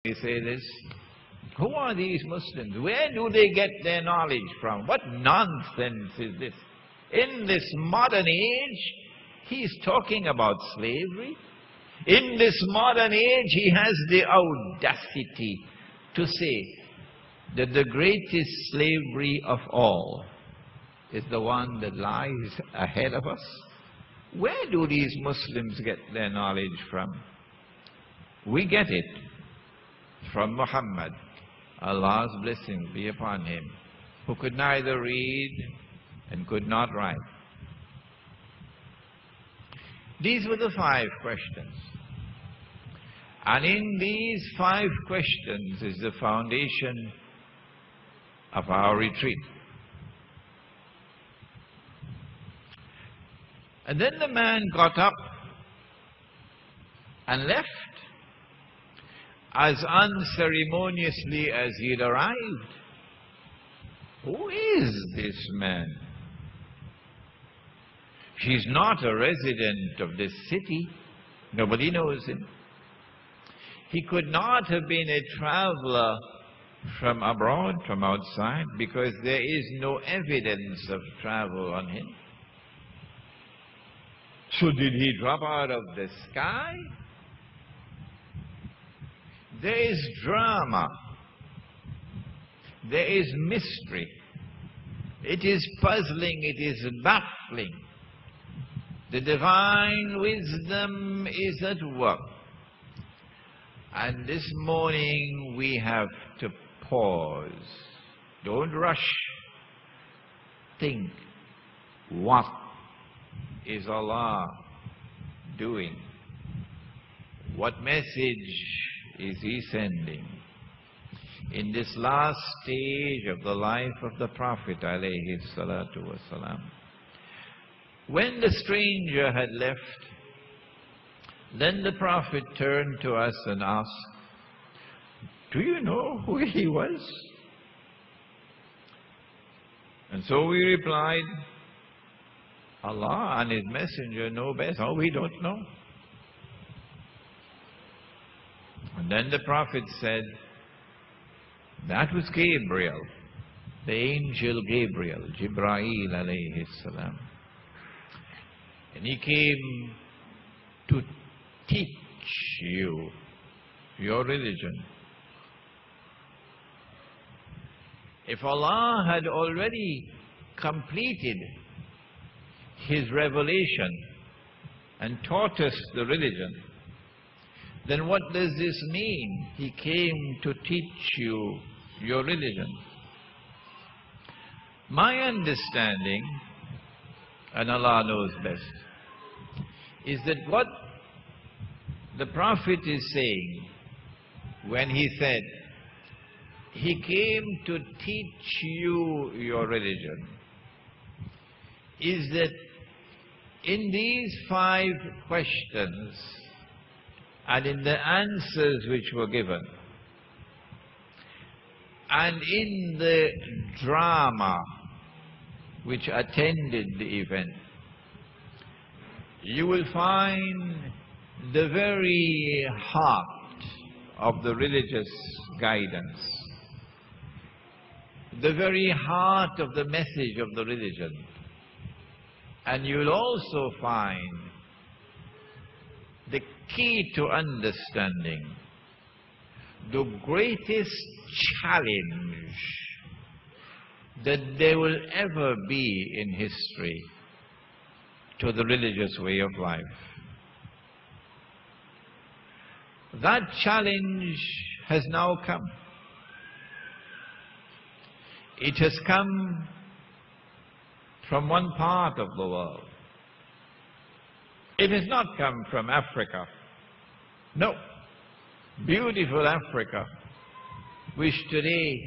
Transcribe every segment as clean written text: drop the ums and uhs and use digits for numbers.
We say this. Who are these Muslims? Where do they get their knowledge from? What nonsense is this? In this modern age, he's talking about slavery. In this modern age, he has the audacity to say that the greatest slavery of all is the one that lies ahead of us. Where do these Muslims get their knowledge from? We get it from Muhammad, Allah's blessings be upon him, who could neither read and could not write. These were the 5 questions. And in these 5 questions is the foundation of our retreat. And then the man got up and left as unceremoniously as he'd arrived. Who is this man? He's not a resident of this city. Nobody knows him. He could not have been a traveler from abroad, from outside, because there is no evidence of travel on him. So did he drop out of the sky? There is drama. There is mystery. It is puzzling, it is baffling. The divine wisdom is at work. And this morning we have to pause. Don't rush. Think, what is Allah doing? What message is He sending? In this last stage of the life of the Prophet alayhi salatu wasalam, when the stranger had left, then the Prophet turned to us and asked, "Do you know who he was?" And so we replied, "Allah and His Messenger know best." "Oh, we don't know." And then the Prophet said, "That was Gabriel, the angel Gabriel, Jibreel alayhi salam. And he came to teach you your religion." If Allah had already completed His revelation and taught us the religion, then what does this mean? He came to teach you your religion. My understanding, and Allah knows best, is that what the Prophet is saying when he said, He came to teach you your religion, is that in these 5 questions and in the answers which were given, and in the drama which attended the event, you will find the very heart of the religious guidance, the very heart of the message of the religion. And you'll also find the key to understanding the greatest challenge that there will ever be in history to the religious way of life. That challenge has now come. It has come from one part of the world. It has not come from Africa. No. Beautiful Africa, which today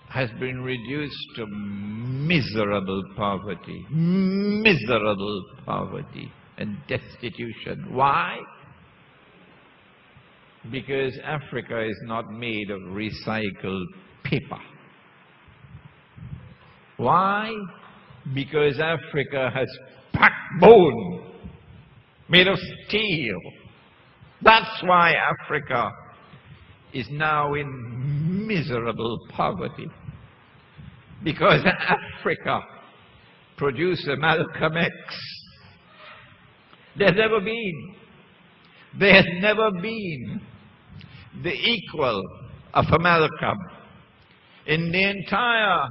has been reduced to miserable poverty and destitution. Why? Because Africa is not made of recycled paper. Why? Because Africa has backbone made of steel. That's why Africa is now in miserable poverty because Africa produced a Malcolm X. There's never been the equal of a Malcolm in the entire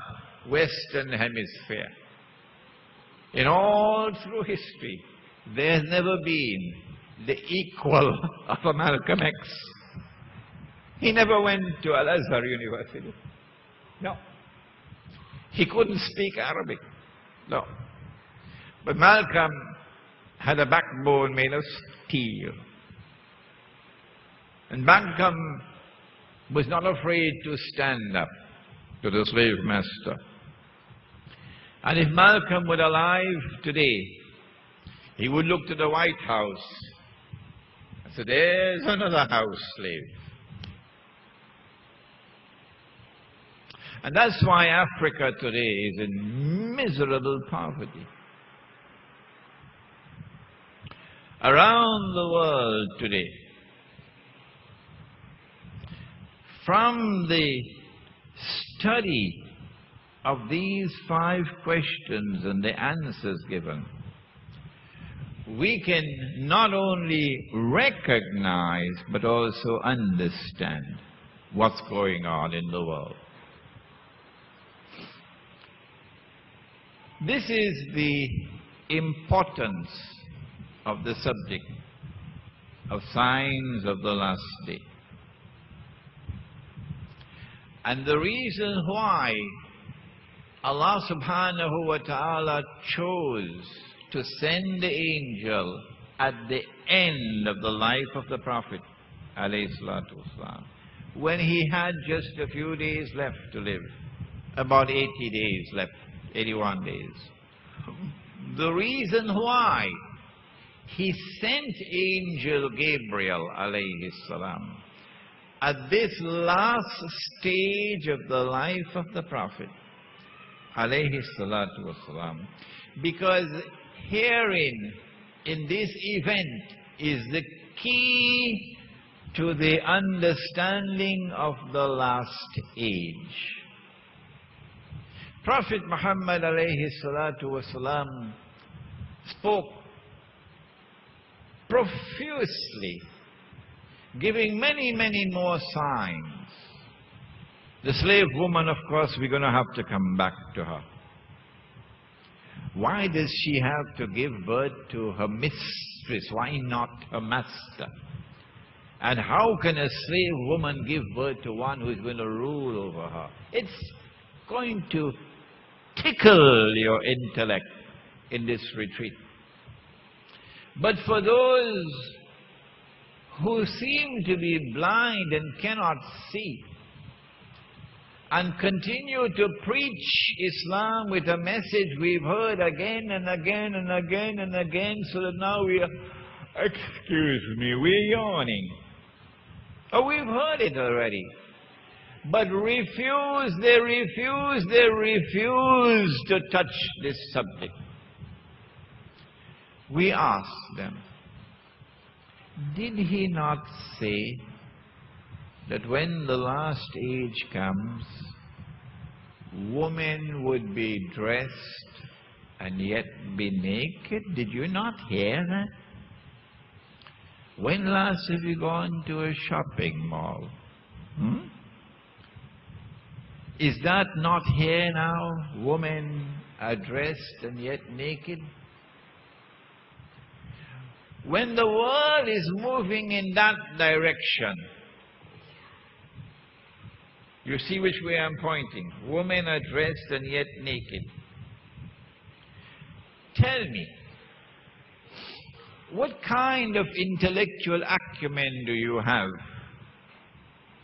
Western Hemisphere. In all through history, there's never been the equal of a Malcolm X. He never went to Al-Azhar University. No. He couldn't speak Arabic. No. But Malcolm had a backbone made of steel. And Malcolm was not afraid to stand up to the slave master. And if Malcolm were alive today, he would look to the White House and say, there's another house slave. And that's why Africa today is in miserable poverty. Around the world today, from the study of these 5 questions and the answers given, we can not only recognize but also understand what's going on in the world. This is the importance of the subject of signs of the last day. And the reason why Allah subhanahu wa ta'ala chose to send the angel at the end of the life of the Prophet alayhi salatu wasalam, when he had just a few days left to live, about 80 days left, 81 days. The reason why he sent angel Gabriel alayhi salam at this last stage of the life of the Prophet alayhi salatu wasalam, because herein, in this event, is the key to the understanding of the last age. Prophet Muhammad alayhi salatu wasalam spoke profusely, giving many, many more signs. The slave woman, of course, we're going to have to come back to her. Why does she have to give birth to her mistress? Why not her master? And how can a slave woman give birth to one who is going to rule over her? It's going to tickle your intellect in this retreat. But for those who seem to be blind and cannot see, and continue to preach Islam with a message we've heard again and again and again and again, so that now we are, excuse me, we're yawning. Oh, we've heard it already. But they refuse to touch this subject. We ask them, did he not say that when the last age comes, women would be dressed and yet be naked? Did you not hear that? When last have you gone to a shopping mall? Is that not here now? Women are dressed and yet naked? When the world is moving in that direction, you see which way I'm pointing. Women are dressed and yet naked. Tell me, what kind of intellectual acumen do you have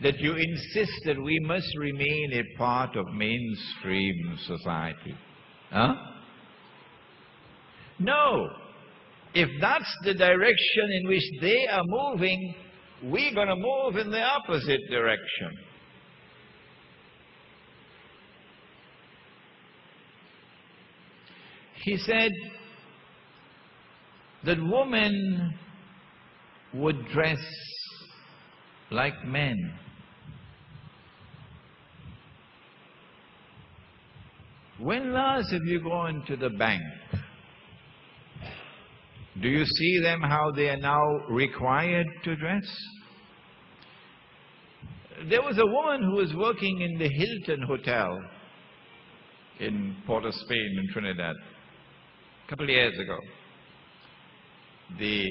that you insist that we must remain a part of mainstream society? Huh? No. If that's the direction in which they are moving, we're going to move in the opposite direction. He said that women would dress like men. When last have you gone to the bank? Do you see them how they are now required to dress? There was a woman who was working in the Hilton Hotel in Port of Spain in Trinidad a couple of years ago. The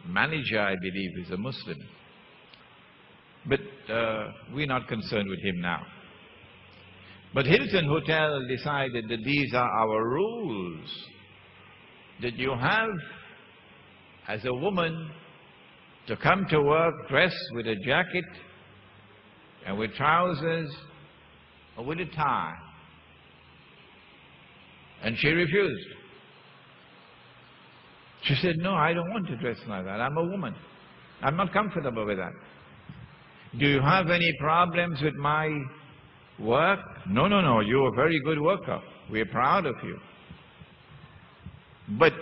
manager, I believe, is a Muslim. But we're not concerned with him now. But Hilton Hotel decided that these are our rules, that you have, as a woman, to come to work dressed with a jacket and with trousers or with a tie. And she refused. She said, no, I don't want to dress like that. I'm a woman. I'm not comfortable with that. Do you have any problems with my work? No, no, no. You're a very good worker. We're proud of you. But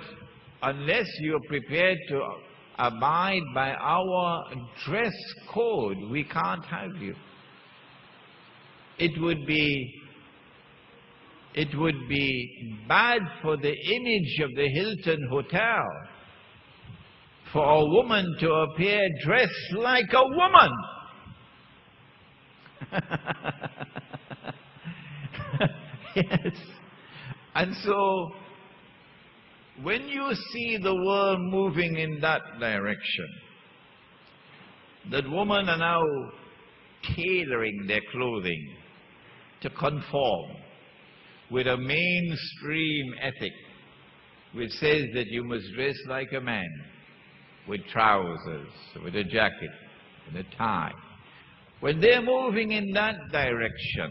unless you're prepared to abide by our dress code, we can't have you. It would be bad for the image of the Hilton Hotel for a woman to appear dressed like a woman. Yes. And so, when you see the world moving in that direction, that women are now tailoring their clothing to conform with a mainstream ethic which says that you must dress like a man, with trousers, with a jacket, and a tie. When they're moving in that direction,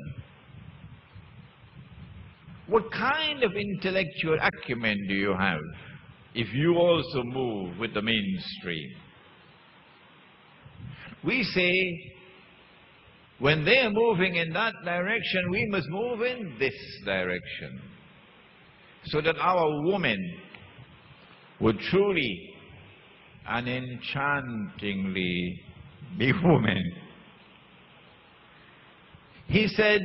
what kind of intellectual acumen do you have if you also move with the mainstream? We say, when they are moving in that direction, we must move in this direction, so that our women would truly and enchantingly be women. He said,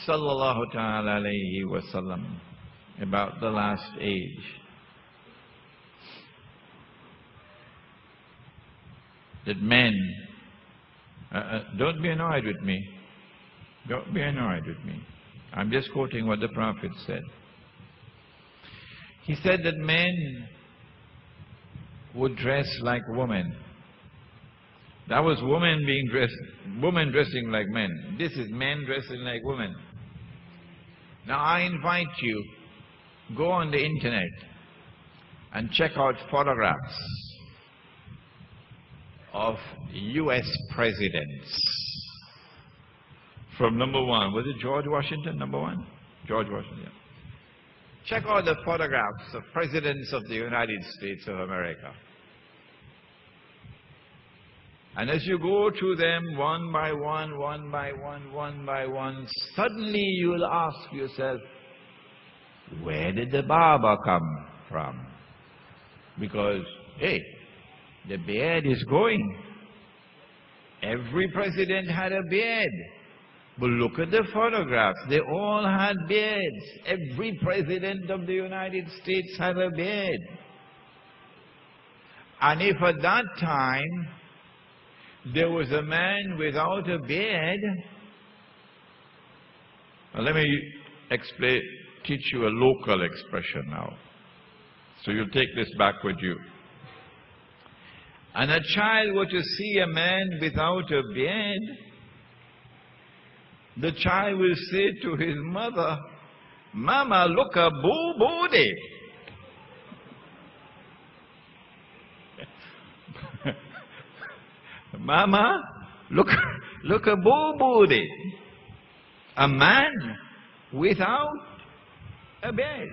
sallallahu ta'ala alayhi wa sallam, about the last age, that men, don't be annoyed with me. Don't be annoyed with me. I'm just quoting what the Prophet said. He said that men would dress like women. That was women dressing like men. This is men dressing like women. Now I invite you, go on the internet and check out photographs of US presidents. From number one, was it George Washington, number one? George Washington, yeah. Check out the photographs of presidents of the United States of America. And as you go through them one by one, one by one, one by one, suddenly you will ask yourself, where did the barber come from? Because, hey, the beard is going. Every president had a beard. But look at the photographs. They all had beards. Every president of the United States had a beard. And if at that time there was a man without a beard, now let me teach you a local expression now. So you'll take this back with you. And a child were to see a man without a beard, the child will say to his mother, Mama, look a boo-booty. Mama, look a boo-booty. A man without a beard.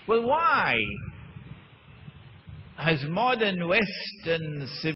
Well, why has modern Western civilization